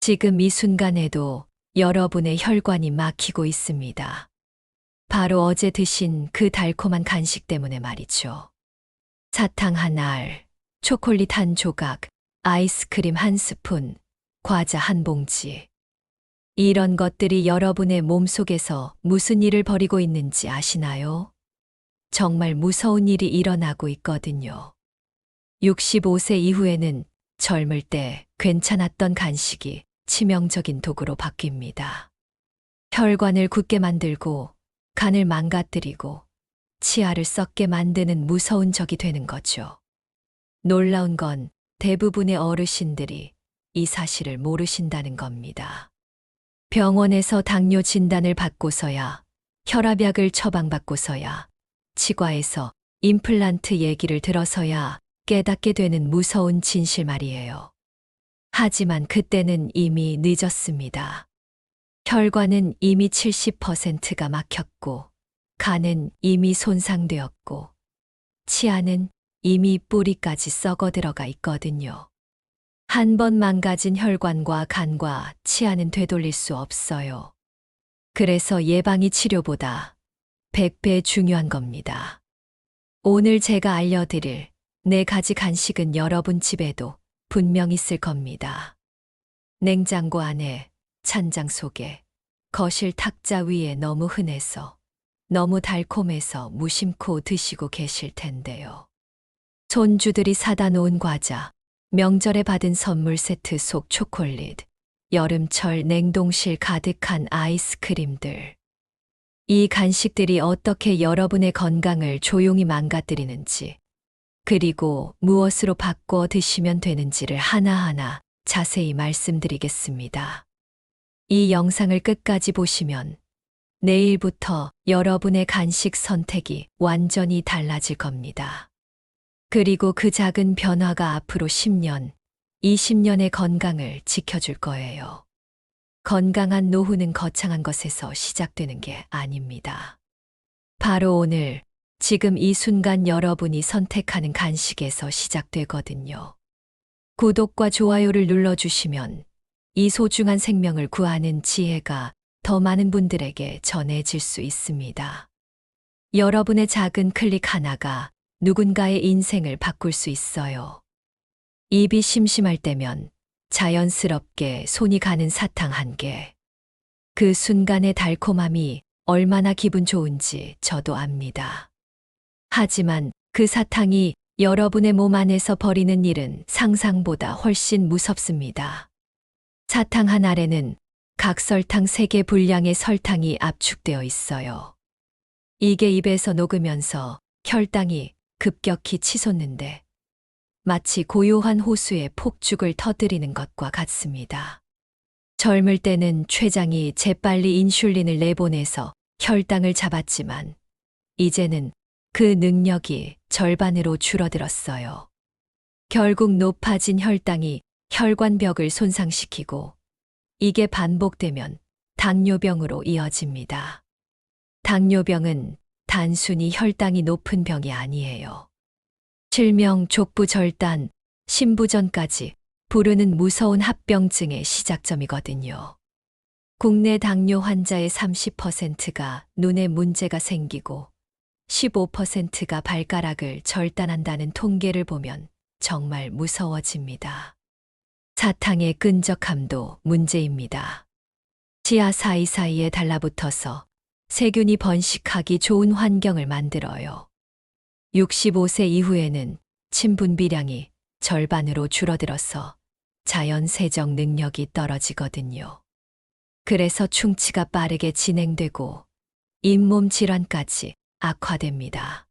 지금 이 순간에도 여러분의 혈관이 막히고 있습니다. 바로 어제 드신 그 달콤한 간식 때문에 말이죠. 사탕 한 알, 초콜릿 한 조각, 아이스크림 한 스푼, 과자 한 봉지. 이런 것들이 여러분의 몸속에서 무슨 일을 벌이고 있는지 아시나요? 정말 무서운 일이 일어나고 있거든요. 65세 이후에는 젊을 때 괜찮았던 간식이 치명적인 독으로 바뀝니다. 혈관을 굳게 만들고 간을 망가뜨리고 치아를 썩게 만드는 무서운 적이 되는 거죠. 놀라운 건 대부분의 어르신들이 이 사실을 모르신다는 겁니다. 병원에서 당뇨 진단을 받고서야, 혈압약을 처방받고서야, 치과에서 임플란트 얘기를 들어서야 깨닫게 되는 무서운 진실 말이에요. 하지만 그때는 이미 늦었습니다. 혈관은 이미 70%가 막혔고, 간은 이미 손상되었고, 치아는 이미 뿌리까지 썩어 들어가 있거든요. 한 번 망가진 혈관과 간과 치아는 되돌릴 수 없어요. 그래서 예방이 치료보다 100배 중요한 겁니다. 오늘 제가 알려드릴 4가지 간식은 여러분 집에도 분명 있을 겁니다. 냉장고 안에, 찬장 속에, 거실 탁자 위에 너무 흔해서, 너무 달콤해서 무심코 드시고 계실 텐데요. 손주들이 사다 놓은 과자, 명절에 받은 선물 세트 속 초콜릿, 여름철 냉동실 가득한 아이스크림들. 이 간식들이 어떻게 여러분의 건강을 조용히 망가뜨리는지, 그리고 무엇으로 바꿔 드시면 되는지를 하나하나 자세히 말씀드리겠습니다. 이 영상을 끝까지 보시면 내일부터 여러분의 간식 선택이 완전히 달라질 겁니다. 그리고 그 작은 변화가 앞으로 10년, 20년의 건강을 지켜줄 거예요. 건강한 노후는 거창한 것에서 시작되는 게 아닙니다. 바로 오늘, 지금 이 순간 여러분이 선택하는 간식에서 시작되거든요. 구독과 좋아요를 눌러주시면 이 소중한 생명을 구하는 지혜가 더 많은 분들에게 전해질 수 있습니다. 여러분의 작은 클릭 하나가 누군가의 인생을 바꿀 수 있어요. 입이 심심할 때면 자연스럽게 손이 가는 사탕 한 개. 그 순간의 달콤함이 얼마나 기분 좋은지 저도 압니다. 하지만 그 사탕이 여러분의 몸 안에서 벌이는 일은 상상보다 훨씬 무섭습니다. 사탕 한 알에는 각설탕 3개 분량의 설탕이 압축되어 있어요. 이게 입에서 녹으면서 혈당이 급격히 치솟는데 마치 고요한 호수에 폭죽을 터뜨리는 것과 같습니다. 젊을 때는 췌장이 재빨리 인슐린을 내보내서 혈당을 잡았지만 이제는 그 능력이 절반으로 줄어들었어요. 결국 높아진 혈당이 혈관벽을 손상시키고 이게 반복되면 당뇨병으로 이어집니다. 당뇨병은 단순히 혈당이 높은 병이 아니에요. 실명, 족부절단, 심부전까지 부르는 무서운 합병증의 시작점이거든요. 국내 당뇨 환자의 30%가 눈에 문제가 생기고 15%가 발가락을 절단한다는 통계를 보면 정말 무서워집니다. 사탕의 끈적함도 문제입니다. 치아 사이사이에 달라붙어서 세균이 번식하기 좋은 환경을 만들어요. 65세 이후에는 침 분비량이 절반으로 줄어들어서 자연 세정 능력이 떨어지거든요. 그래서 충치가 빠르게 진행되고 잇몸 질환까지 악화됩니다.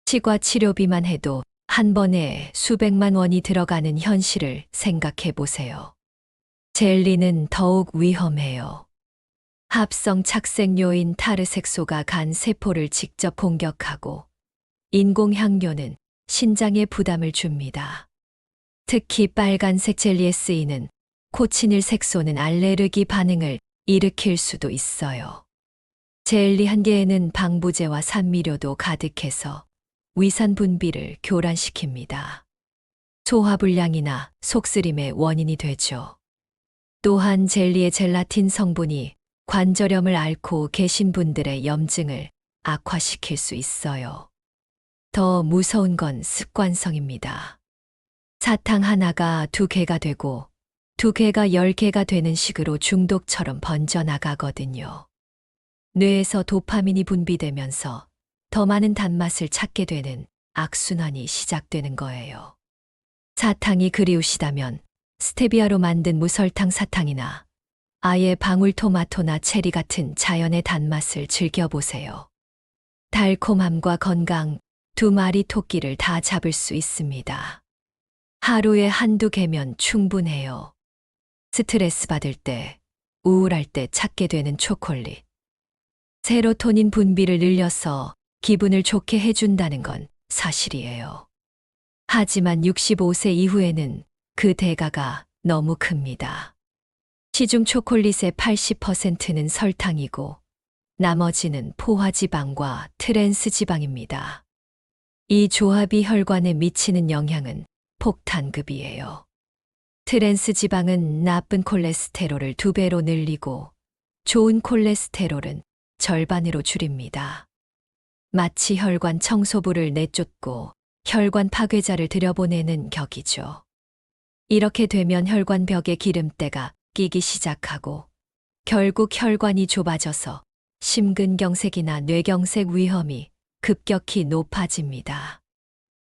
치과 치료비만 해도 한 번에 수백만 원이 들어가는 현실을 생각해 보세요. 젤리는 더욱 위험해요. 합성 착색 요인 타르색소가 간 세포를 직접 공격하고 인공향료는 신장에 부담을 줍니다. 특히 빨간색 젤리에 쓰이는 코치닐 색소는 알레르기 반응을 일으킬 수도 있어요. 젤리 한 개에는 방부제와 산미료도 가득해서 위산 분비를 교란시킵니다. 소화불량이나 속쓰림의 원인이 되죠. 또한 젤리의 젤라틴 성분이 관절염을 앓고 계신 분들의 염증을 악화시킬 수 있어요. 더 무서운 건 습관성입니다. 사탕 하나가 2개가 되고 2개가 10개가 되는 식으로 중독처럼 번져나가거든요. 뇌에서 도파민이 분비되면서 더 많은 단맛을 찾게 되는 악순환이 시작되는 거예요. 사탕이 그리우시다면 스테비아로 만든 무설탕 사탕이나 아예 방울토마토나 체리 같은 자연의 단맛을 즐겨보세요. 달콤함과 건강, 2마리 토끼를 다 잡을 수 있습니다. 하루에 1~2개면 충분해요. 스트레스 받을 때, 우울할 때 찾게 되는 초콜릿. 세로토닌 분비를 늘려서 기분을 좋게 해준다는 건 사실이에요. 하지만 65세 이후에는 그 대가가 너무 큽니다. 시중 초콜릿의 80%는 설탕이고 나머지는 포화지방과 트랜스지방입니다. 이 조합이 혈관에 미치는 영향은 폭탄급이에요. 트랜스지방은 나쁜 콜레스테롤을 2배로 늘리고 좋은 콜레스테롤은 절반으로 줄입니다. 마치 혈관 청소부를 내쫓고 혈관 파괴자를 들여보내는 격이죠. 이렇게 되면 혈관벽에 기름때가 끼기 시작하고 결국 혈관이 좁아져서 심근경색이나 뇌경색 위험이 급격히 높아집니다.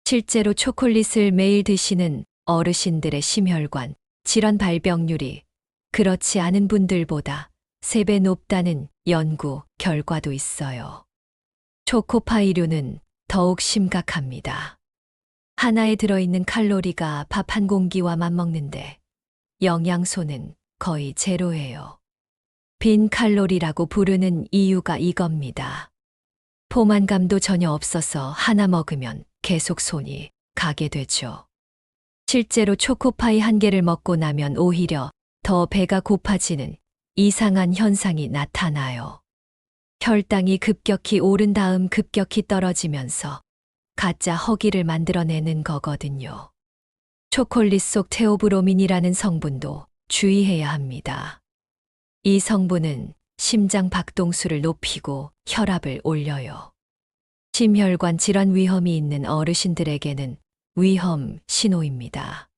실제로 초콜릿을 매일 드시는 어르신들의 심혈관 질환 발병률이 그렇지 않은 분들보다 3배 높다는 연구 결과도 있어요. 초코파이류는 더욱 심각합니다. 하나에 들어있는 칼로리가 밥 한 공기와 맞먹는데 영양소는 거의 제로예요. 빈 칼로리라고 부르는 이유가 이겁니다. 포만감도 전혀 없어서 하나 먹으면 계속 손이 가게 되죠. 실제로 초코파이 1개를 먹고 나면 오히려 더 배가 고파지는 이상한 현상이 나타나요. 혈당이 급격히 오른 다음 급격히 떨어지면서 가짜 허기를 만들어내는 거거든요. 초콜릿 속 테오브로민이라는 성분도 주의해야 합니다. 이 성분은 심장 박동수를 높이고 혈압을 올려요. 심혈관 질환 위험이 있는 어르신들에게는 위험 신호입니다.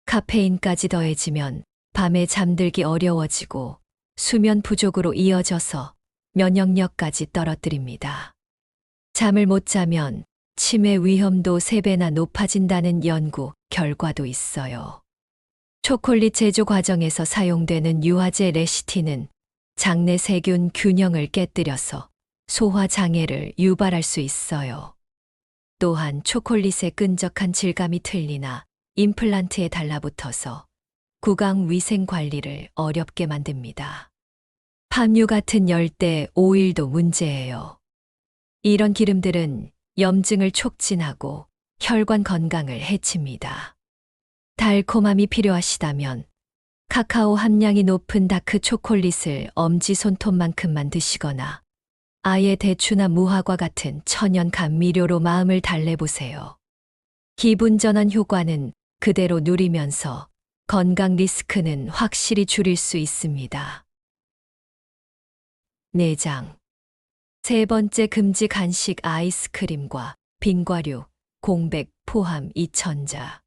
카페인까지 더해지면 밤에 잠들기 어려워지고 수면 부족으로 이어져서 면역력까지 떨어뜨립니다. 잠을 못 자면 치매 위험도 3배나 높아진다는 연구 결과도 있어요. 초콜릿 제조 과정에서 사용되는 유화제 레시틴은 장내 세균 균형을 깨뜨려서 소화 장애를 유발할 수 있어요. 또한 초콜릿의 끈적한 질감이 틀리나 임플란트에 달라붙어서 구강 위생 관리를 어렵게 만듭니다. 팜유 같은 열대 오일도 문제예요. 이런 기름들은 염증을 촉진하고 혈관 건강을 해칩니다. 달콤함이 필요하시다면 카카오 함량이 높은 다크 초콜릿을 엄지손톱만큼만 드시거나 아예 대추나 무화과 같은 천연 감미료로 마음을 달래보세요. 기분 전환 효과는 그대로 누리면서 건강 리스크는 확실히 줄일 수 있습니다. 내장. 3번째 금지 간식 아이스크림과 빙과류, 공백 포함 2천자.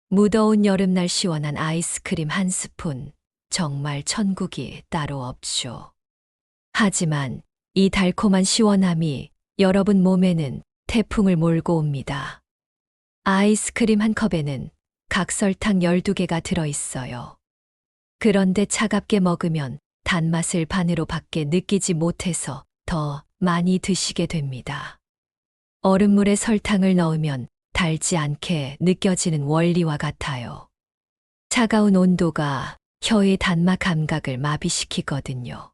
무더운 여름날 시원한 아이스크림 1스푼, 정말 천국이 따로 없죠. 하지만 이 달콤한 시원함이 여러분 몸에는 태풍을 몰고 옵니다. 아이스크림 1컵에는 각설탕 12개가 들어있어요. 그런데 차갑게 먹으면 단맛을 반으로 밖에 느끼지 못해서 더 많이 드시게 됩니다. 얼음물에 설탕을 넣으면 달지 않게 느껴지는 원리와 같아요. 차가운 온도가 혀의 단맛 감각을 마비시키거든요.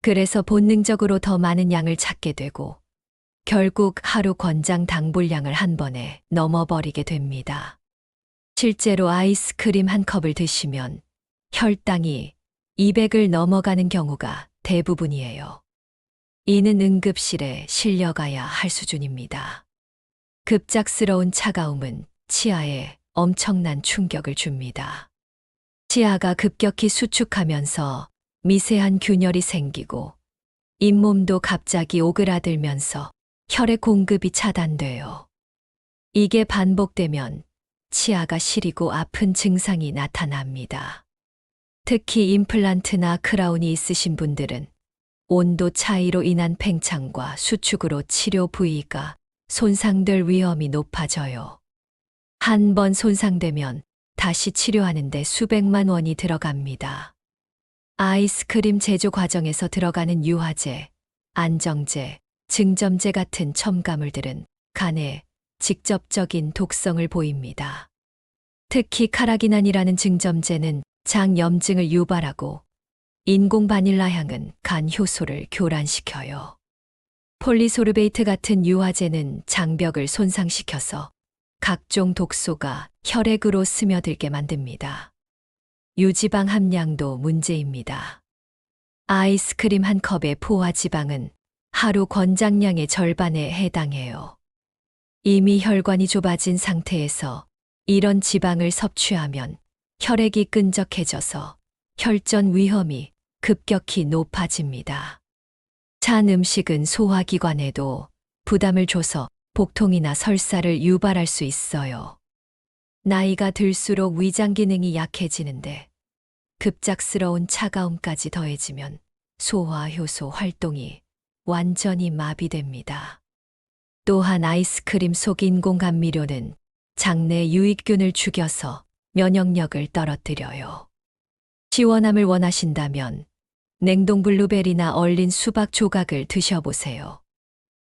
그래서 본능적으로 더 많은 양을 찾게 되고 결국 하루 권장 당분량을 한 번에 넘어버리게 됩니다. 실제로 아이스크림 1컵을 드시면 혈당이 200을 넘어가는 경우가 대부분이에요. 이는 응급실에 실려가야 할 수준입니다. 급작스러운 차가움은 치아에 엄청난 충격을 줍니다. 치아가 급격히 수축하면서 미세한 균열이 생기고 잇몸도 갑자기 오그라들면서 혈액 공급이 차단돼요. 이게 반복되면 치아가 시리고 아픈 증상이 나타납니다. 특히 임플란트나 크라운이 있으신 분들은 온도 차이로 인한 팽창과 수축으로 치료 부위가 손상될 위험이 높아져요. 한 번 손상되면 다시 치료하는데 수백만 원이 들어갑니다. 아이스크림 제조 과정에서 들어가는 유화제, 안정제, 증점제 같은 첨가물들은 간에 직접적인 독성을 보입니다. 특히 카라기난이라는 증점제는 장염증을 유발하고 인공 바닐라 향은 간 효소를 교란시켜요. 폴리소르베이트 같은 유화제는 장벽을 손상시켜서 각종 독소가 혈액으로 스며들게 만듭니다. 유지방 함량도 문제입니다. 아이스크림 한 컵의 포화지방은 하루 권장량의 절반에 해당해요. 이미 혈관이 좁아진 상태에서 이런 지방을 섭취하면 혈액이 끈적해져서 혈전 위험이 급격히 높아집니다. 찬 음식은 소화기관에도 부담을 줘서 복통이나 설사를 유발할 수 있어요. 나이가 들수록 위장 기능이 약해지는데 급작스러운 차가움까지 더해지면 소화 효소 활동이 완전히 마비됩니다. 또한 아이스크림 속 인공 감미료는 장내 유익균을 죽여서 면역력을 떨어뜨려요. 시원함을 원하신다면 냉동 블루베리나 얼린 수박 조각을 드셔보세요.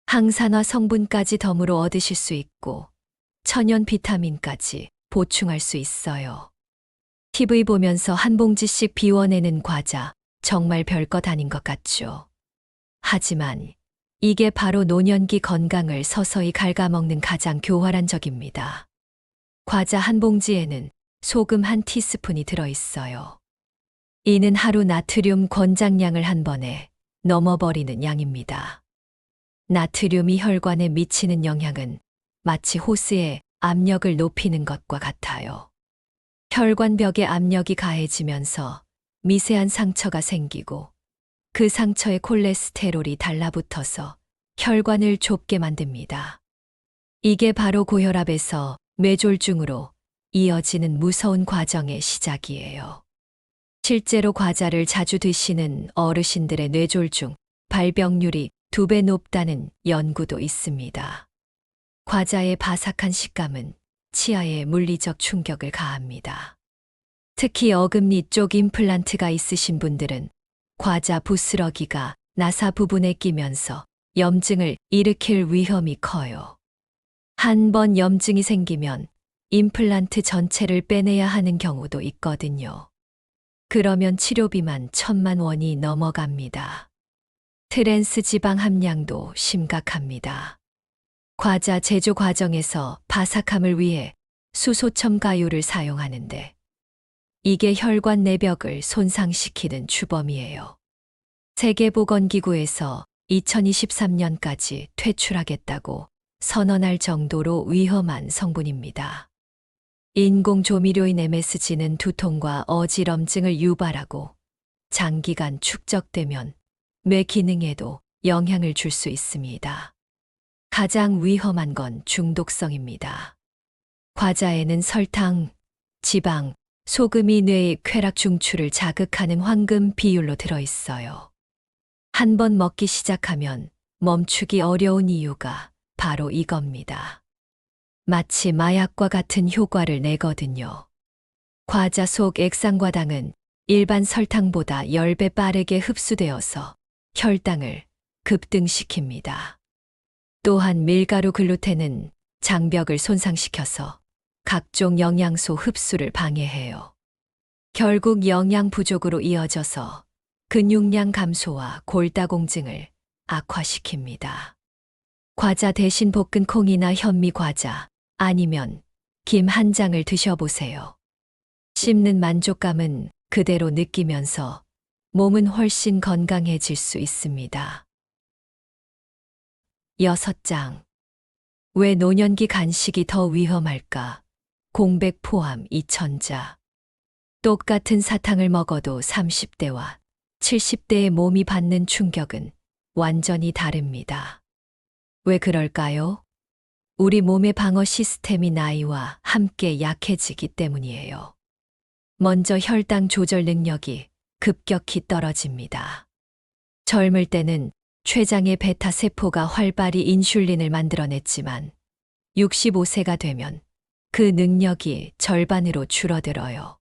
항산화 성분까지 덤으로 얻으실 수 있고 천연 비타민까지 보충할 수 있어요. TV 보면서 한 봉지씩 비워내는 과자, 정말 별것 아닌 것 같죠. 하지만 이게 바로 노년기 건강을 서서히 갉아먹는 가장 교활한 적입니다. 과자 한 봉지에는 소금 한 티스푼이 들어있어요. 이는 하루 나트륨 권장량을 한 번에 넘어버리는 양입니다. 나트륨이 혈관에 미치는 영향은 마치 호스에 압력을 높이는 것과 같아요. 혈관벽에 압력이 가해지면서 미세한 상처가 생기고 그 상처에 콜레스테롤이 달라붙어서 혈관을 좁게 만듭니다. 이게 바로 고혈압에서 뇌졸중으로 이어지는 무서운 과정의 시작이에요. 실제로 과자를 자주 드시는 어르신들의 뇌졸중, 발병률이 2배 높다는 연구도 있습니다. 과자의 바삭한 식감은 치아에 물리적 충격을 가합니다. 특히 어금니 쪽 임플란트가 있으신 분들은 과자 부스러기가 나사 부분에 끼면서 염증을 일으킬 위험이 커요. 한 번 염증이 생기면 임플란트 전체를 빼내야 하는 경우도 있거든요. 그러면 치료비만 1,000만 원이 넘어갑니다. 트랜스 지방 함량도 심각합니다. 과자 제조 과정에서 바삭함을 위해 수소첨 가유를 사용하는데 이게 혈관 내벽을 손상시키는 주범이에요. 세계보건기구에서 2023년까지 퇴출하겠다고 선언할 정도로 위험한 성분입니다. 인공조미료인 MSG는 두통과 어지럼증을 유발하고 장기간 축적되면 뇌 기능에도 영향을 줄 수 있습니다. 가장 위험한 건 중독성입니다. 과자에는 설탕, 지방, 소금이 뇌의 쾌락 중추를 자극하는 황금 비율로 들어있어요. 한 번 먹기 시작하면 멈추기 어려운 이유가 바로 이겁니다. 마치 마약과 같은 효과를 내거든요. 과자 속 액상과당은 일반 설탕보다 10배 빠르게 흡수되어서 혈당을 급등시킵니다. 또한 밀가루 글루텐은 장벽을 손상시켜서 각종 영양소 흡수를 방해해요. 결국 영양 부족으로 이어져서 근육량 감소와 골다공증을 악화시킵니다. 과자 대신 볶은 콩이나 현미 과자 아니면 김 한 장을 드셔보세요. 씹는 만족감은 그대로 느끼면서 몸은 훨씬 건강해질 수 있습니다. 6장. 왜 노년기 간식이 더 위험할까? 공백 포함 2,000자. 똑같은 사탕을 먹어도 30대와 70대의 몸이 받는 충격은 완전히 다릅니다. 왜 그럴까요? 우리 몸의 방어 시스템이 나이와 함께 약해지기 때문이에요. 먼저 혈당 조절 능력이 급격히 떨어집니다. 젊을 때는 췌장의 베타 세포가 활발히 인슐린을 만들어냈지만 65세가 되면 그 능력이 절반으로 줄어들어요.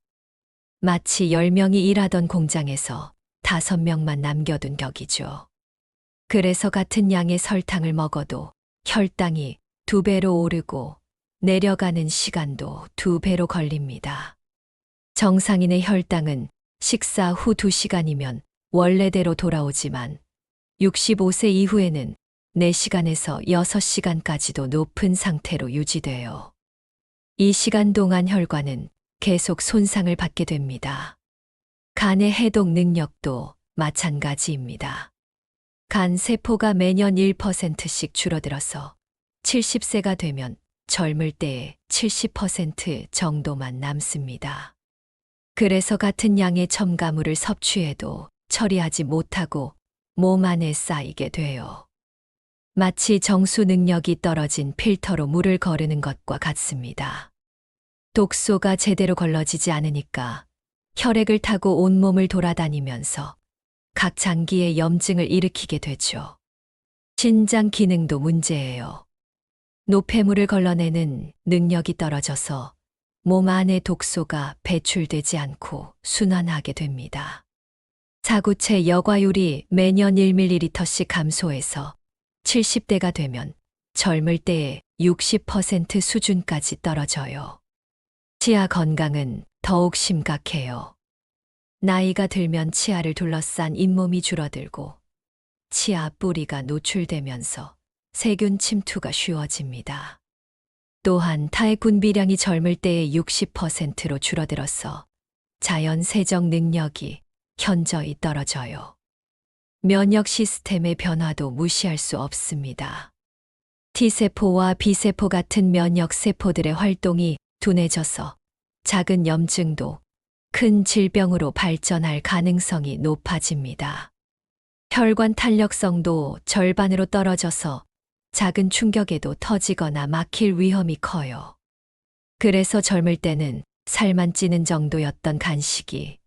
마치 10명이 일하던 공장에서 5명만 남겨둔 격이죠. 그래서 같은 양의 설탕을 먹어도 혈당이 2배로 오르고 내려가는 시간도 2배로 걸립니다. 정상인의 혈당은 식사 후 2시간이면 원래대로 돌아오지만 65세 이후에는 4시간에서 6시간까지도 높은 상태로 유지돼요. 이 시간 동안 혈관은 계속 손상을 받게 됩니다. 간의 해독 능력도 마찬가지입니다. 간 세포가 매년 1%씩 줄어들어서 70세가 되면 젊을 때의 70% 정도만 남습니다. 그래서 같은 양의 첨가물을 섭취해도 처리하지 못하고 몸 안에 쌓이게 돼요. 마치 정수 능력이 떨어진 필터로 물을 거르는 것과 같습니다. 독소가 제대로 걸러지지 않으니까 혈액을 타고 온몸을 돌아다니면서 각 장기에 염증을 일으키게 되죠. 신장 기능도 문제예요. 노폐물을 걸러내는 능력이 떨어져서 몸 안에 독소가 배출되지 않고 순환하게 됩니다. 사구체 여과율이 매년 1ml씩 감소해서 70대가 되면 젊을 때의 60% 수준까지 떨어져요. 치아 건강은 더욱 심각해요. 나이가 들면 치아를 둘러싼 잇몸이 줄어들고 치아 뿌리가 노출되면서 세균 침투가 쉬워집니다. 또한 탈분비량이 젊을 때의 60%로 줄어들어서 자연 세정 능력이 현저히 떨어져요. 면역 시스템의 변화도 무시할 수 없습니다. T세포와 B세포 같은 면역 세포들의 활동이 둔해져서 작은 염증도 큰 질병으로 발전할 가능성이 높아집니다. 혈관 탄력성도 절반으로 떨어져서 작은 충격에도 터지거나 막힐 위험이 커요. 그래서 젊을 때는 살만 찌는 정도였던 간식이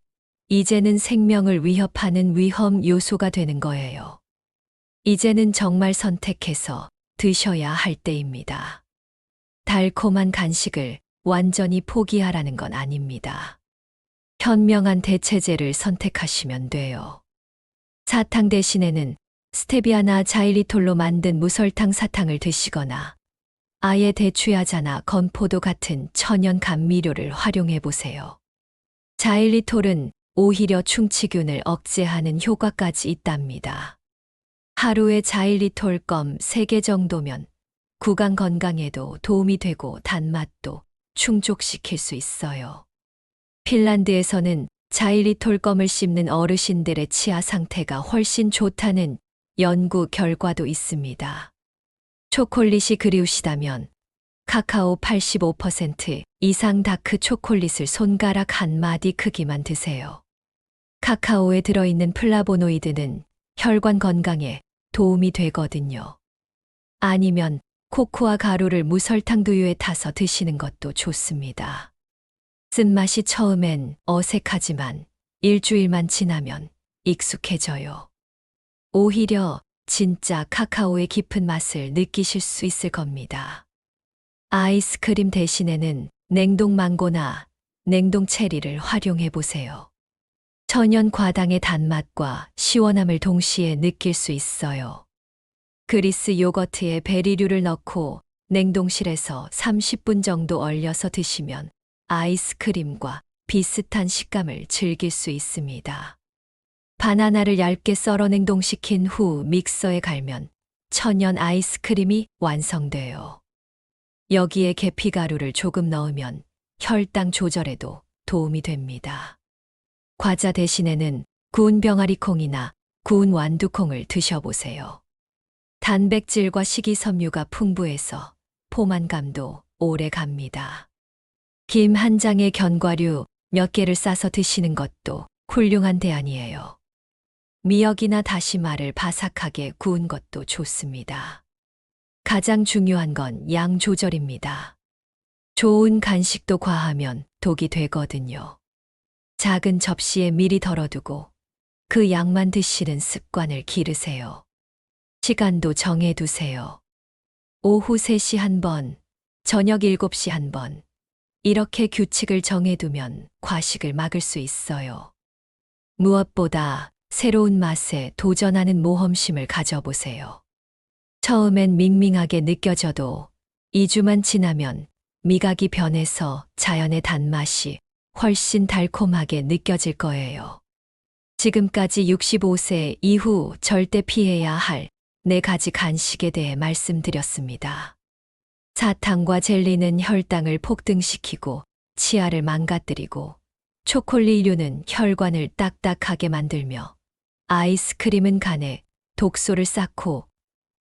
이제는 생명을 위협하는 위험 요소가 되는 거예요. 이제는 정말 선택해서 드셔야 할 때입니다. 달콤한 간식을 완전히 포기하라는 건 아닙니다. 현명한 대체제를 선택하시면 돼요. 사탕 대신에는 스테비아나 자일리톨로 만든 무설탕 사탕을 드시거나 아예 대추야자나 건포도 같은 천연 감미료를 활용해 보세요. 자일리톨은 오히려 충치균을 억제하는 효과까지 있답니다. 하루에 자일리톨 껌 3개 정도면 구강 건강에도 도움이 되고 단맛도 충족시킬 수 있어요. 핀란드에서는 자일리톨 껌을 씹는 어르신들의 치아 상태가 훨씬 좋다는 연구 결과도 있습니다. 초콜릿이 그리우시다면 카카오 85% 이상 다크 초콜릿을 손가락 한 마디 크기만 드세요. 카카오에 들어있는 플라보노이드는 혈관 건강에 도움이 되거든요. 아니면 코코아 가루를 무설탕 두유에 타서 드시는 것도 좋습니다. 쓴맛이 처음엔 어색하지만 일주일만 지나면 익숙해져요. 오히려 진짜 카카오의 깊은 맛을 느끼실 수 있을 겁니다. 아이스크림 대신에는 냉동 망고나 냉동 체리를 활용해 보세요. 천연 과당의 단맛과 시원함을 동시에 느낄 수 있어요. 그리스 요거트에 베리류를 넣고 냉동실에서 30분 정도 얼려서 드시면 아이스크림과 비슷한 식감을 즐길 수 있습니다. 바나나를 얇게 썰어 냉동시킨 후 믹서에 갈면 천연 아이스크림이 완성돼요. 여기에 계피가루를 조금 넣으면 혈당 조절에도 도움이 됩니다. 과자 대신에는 구운 병아리콩이나 구운 완두콩을 드셔보세요. 단백질과 식이섬유가 풍부해서 포만감도 오래 갑니다. 김 한 장에 견과류, 몇 개를 싸서 드시는 것도 훌륭한 대안이에요. 미역이나 다시마를 바삭하게 구운 것도 좋습니다. 가장 중요한 건 양 조절입니다. 좋은 간식도 과하면 독이 되거든요. 작은 접시에 미리 덜어두고 그 양만 드시는 습관을 기르세요. 시간도 정해두세요. 오후 3시 한 번, 저녁 7시 한 번. 이렇게 규칙을 정해두면 과식을 막을 수 있어요. 무엇보다 새로운 맛에 도전하는 모험심을 가져보세요. 처음엔 밍밍하게 느껴져도 2주만 지나면 미각이 변해서 자연의 단맛이 훨씬 달콤하게 느껴질 거예요. 지금까지 65세 이후 절대 피해야 할 4가지 간식에 대해 말씀드렸습니다. 사탕과 젤리는 혈당을 폭등시키고 치아를 망가뜨리고, 초콜릿류는 혈관을 딱딱하게 만들며, 아이스크림은 간에 독소를 쌓고,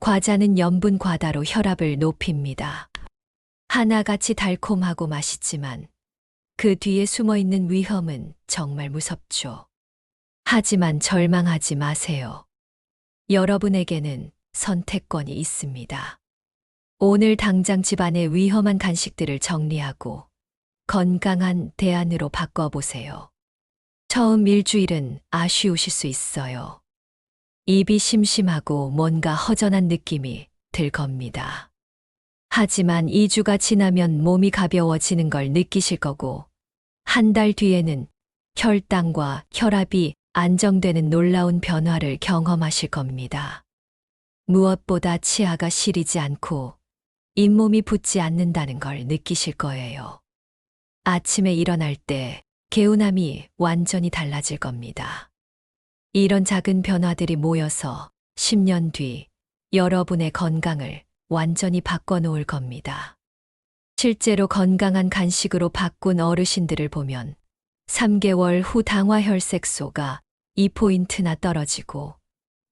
과자는 염분 과다로 혈압을 높입니다. 하나같이 달콤하고 맛있지만 그 뒤에 숨어 있는 위험은 정말 무섭죠. 하지만 절망하지 마세요. 여러분에게는 선택권이 있습니다. 오늘 당장 집안의 위험한 간식들을 정리하고 건강한 대안으로 바꿔보세요. 처음 일주일은 아쉬우실 수 있어요. 입이 심심하고 뭔가 허전한 느낌이 들 겁니다. 하지만 2주가 지나면 몸이 가벼워지는 걸 느끼실 거고, 한 달 뒤에는 혈당과 혈압이 안정되는 놀라운 변화를 경험하실 겁니다. 무엇보다 치아가 시리지 않고 잇몸이 붓지 않는다는 걸 느끼실 거예요. 아침에 일어날 때 개운함이 완전히 달라질 겁니다. 이런 작은 변화들이 모여서 10년 뒤 여러분의 건강을 완전히 바꿔놓을 겁니다. 실제로 건강한 간식으로 바꾼 어르신들을 보면 3개월 후 당화혈색소가 2포인트나 떨어지고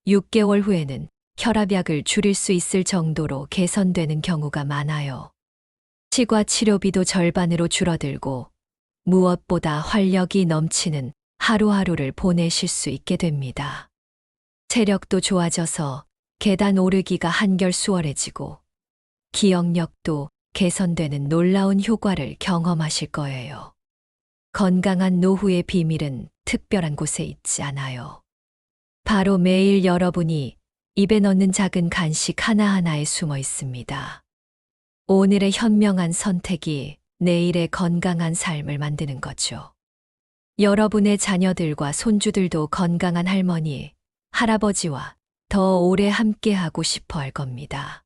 6개월 후에는 혈압약을 줄일 수 있을 정도로 개선되는 경우가 많아요. 치과 치료비도 절반으로 줄어들고 무엇보다 활력이 넘치는 하루하루를 보내실 수 있게 됩니다. 체력도 좋아져서 계단 오르기가 한결 수월해지고 기억력도 개선되는 놀라운 효과를 경험하실 거예요. 건강한 노후의 비밀은 특별한 곳에 있지 않아요. 바로 매일 여러분이 입에 넣는 작은 간식 하나하나에 숨어 있습니다. 오늘의 현명한 선택이 내일의 건강한 삶을 만드는 거죠. 여러분의 자녀들과 손주들도 건강한 할머니, 할아버지와 더 오래 함께하고 싶어 할 겁니다.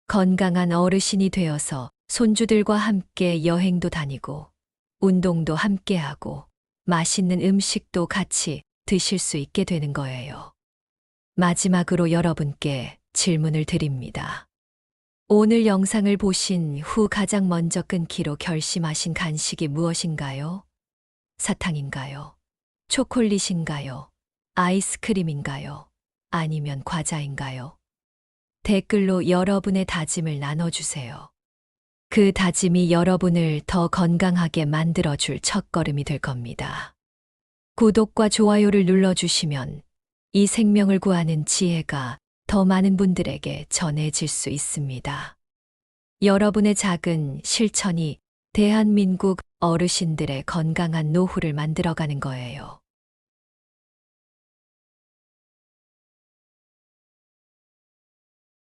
건강한 어르신이 되어서 손주들과 함께 여행도 다니고, 운동도 함께하고, 맛있는 음식도 같이 드실 수 있게 되는 거예요. 마지막으로 여러분께 질문을 드립니다. 오늘 영상을 보신 후 가장 먼저 끊기로 결심하신 간식이 무엇인가요? 사탕인가요? 초콜릿인가요? 아이스크림인가요? 아니면 과자인가요? 댓글로 여러분의 다짐을 나눠주세요. 그 다짐이 여러분을 더 건강하게 만들어줄 첫걸음이 될 겁니다. 구독과 좋아요를 눌러주시면 이 생명을 구하는 지혜가 더 많은 분들에게 전해질 수 있습니다. 여러분의 작은 실천이 대한민국 어르신들의 건강한 노후를 만들어가는 거예요.